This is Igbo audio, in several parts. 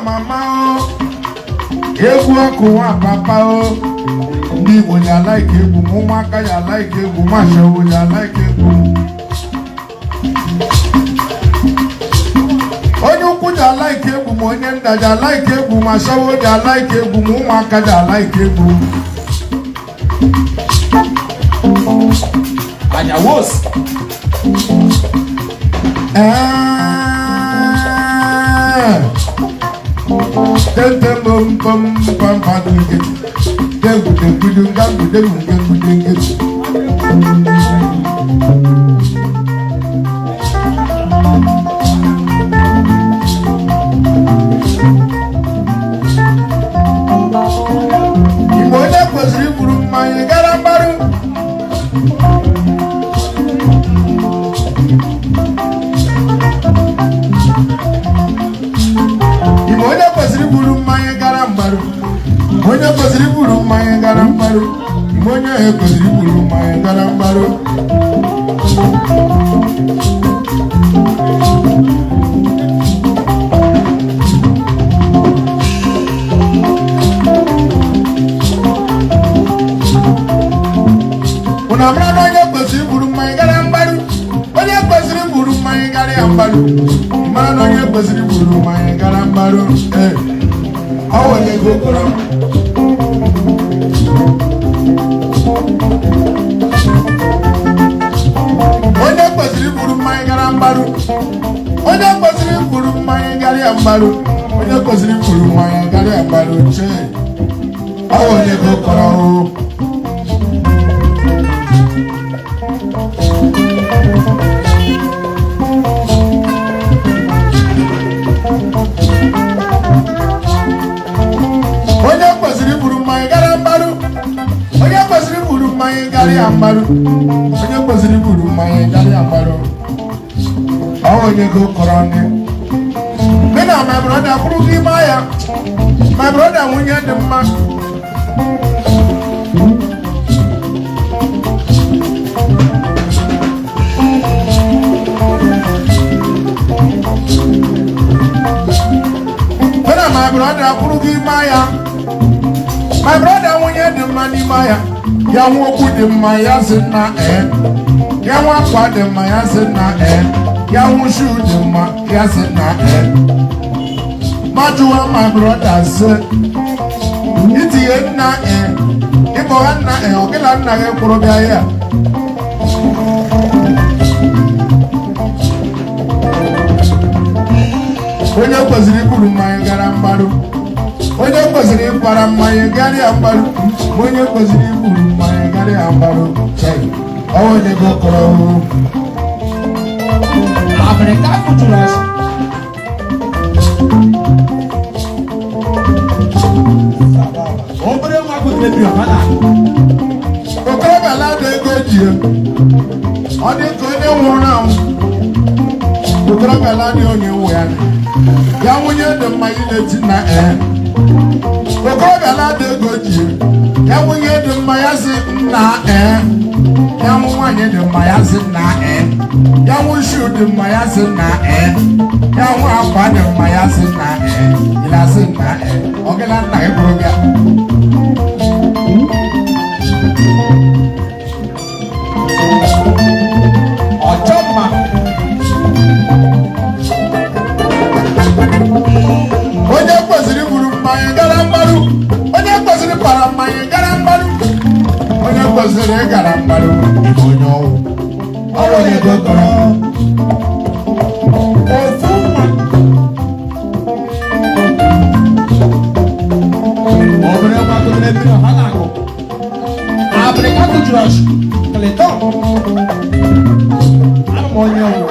Nwamama Egwu Oku Nwamama ndị Igbo ya like egwu, ụmụaka ya like egwu, mashawo ya like egwu, onye ukwu ya like egwu, ma onye nda ya like egwu, mashawo ya like egwu, ma ụmụaka ya like egwu. Anyawos Tente bum bum bum bum onye kwesịrị buru mmanya gara mbarụ, onye kwesịrị buru mmanya gara mbarụ. Una mara onye kwesịrị buru mmanya gara mbarụ, onye kwesịrị buru mmanya gara mbarụ, mara onye kwesịrị buru mmanya gara mbarụ. Onye gokoro onye kwesịrị buru mmanya gara mbarụ, onye kwesịrị buru mmanya gara mbarụ, onye kwesịrị buru mmanya gara mbarụ. Che onye gokoro onye kwesịrị buru mmanya gara mbarụ, onye kwesịrị buru mmanya gara mbarụ, onye kwesịrị buru mmanya gara mbarụ. Onye gokoro ndị me na my brother kwuru gị ma ya, my brother nwunye dị mma. My brother kwuru gị ma ya, my brother nwunye dị mma n'ime ya, ya nwa okwu dị mma ya sị na ya nwa akwa dị mma ya sị na ya nwa shu dị mma ya sị na majụwa my brother sị itinye nna ịkpọ ha nna ọgịla nna gị kwụrụ bịa ya. Onye kwesịrị iburu mmanya gara mbarụ, onye kwesịrị ịkwara mmanya gara mbarụ, onye kwesịrị iburu mmanya gara mbarụ. Onye gokoro Africa cultural obere nwa kutere ọbana okorobịa lada ego ejie, ọ dị ka onye nwụrụ anwụ. Okorobịa lada onye nwụ ya ya nwunye dị mma ileti na okorobịa lada ego ejie, ya nwunye dị mma ya si nna ya nwụ nwanyị dị mma ya si nna ya nwụ shu dị mma ya si nna ya nwụ akwa dị mma ya si nna ịla si nna ọgịla nna gị bụrụ bịa. Ọchọ mma onye kwesịrị buru mmanya gara mbarụ, onye kwesịrị para mmanya gara mbarụ, onye kwesịrị gara mbarụ onye ọwụ. Onye gokoro ofu mma obere nwa kutere mmiri ọha na-akụ Africa cultural Clinton ama onye ọwụ.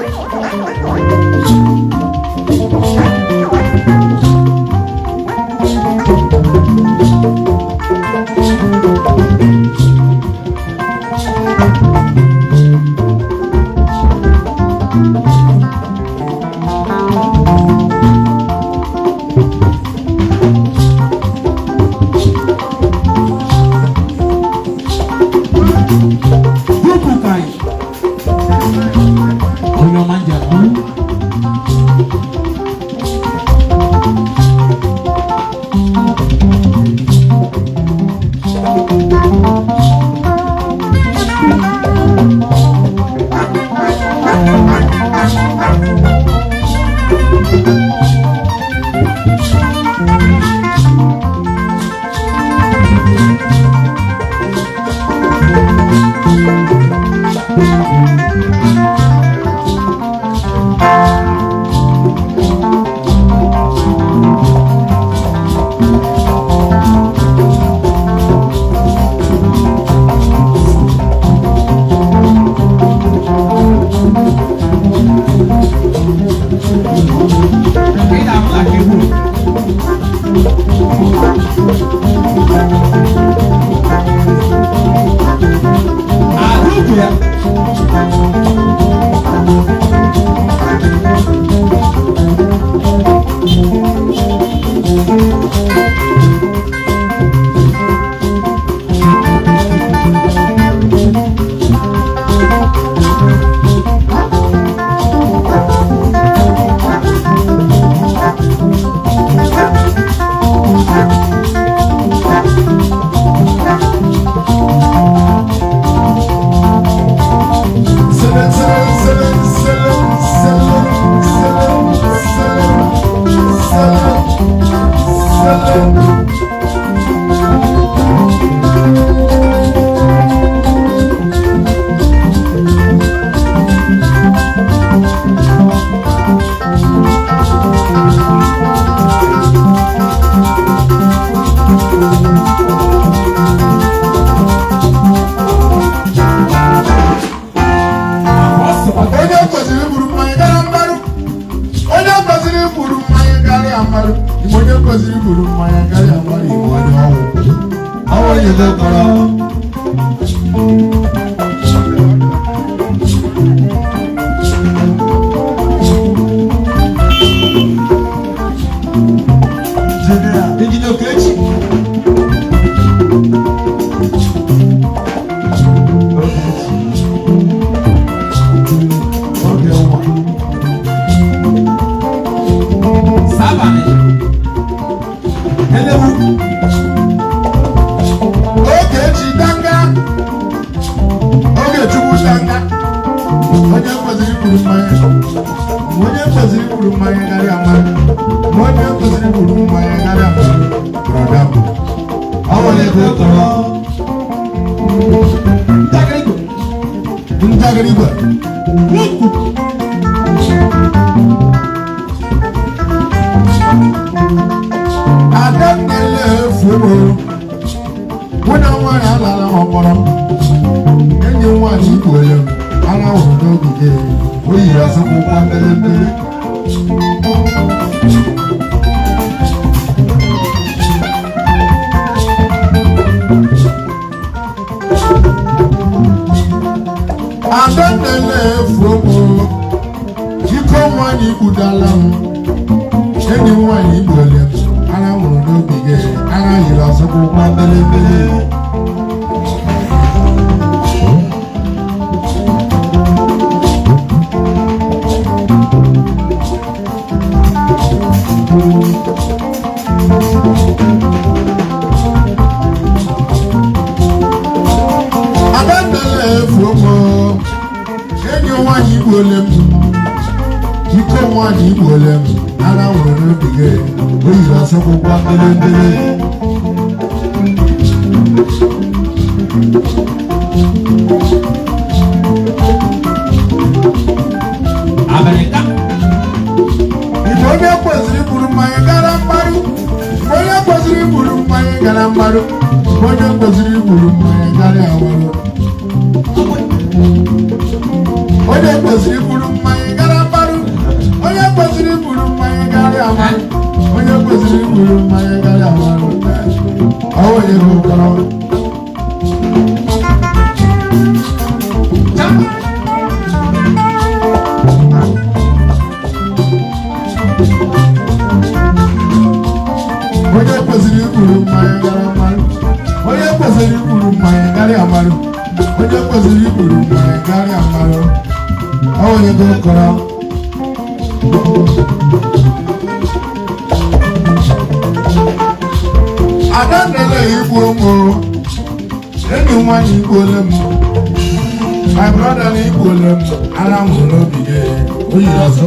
My brother Nikolem, Aram will be gay. We are so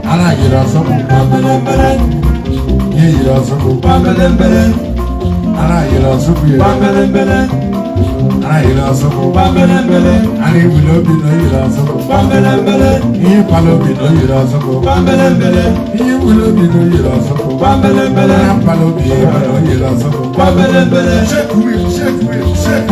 Ara yira so Yira so Ara yira so Ara yira so Ari will be no yira so He follow me no yira so He will be no yira so Follow me no yira so Shake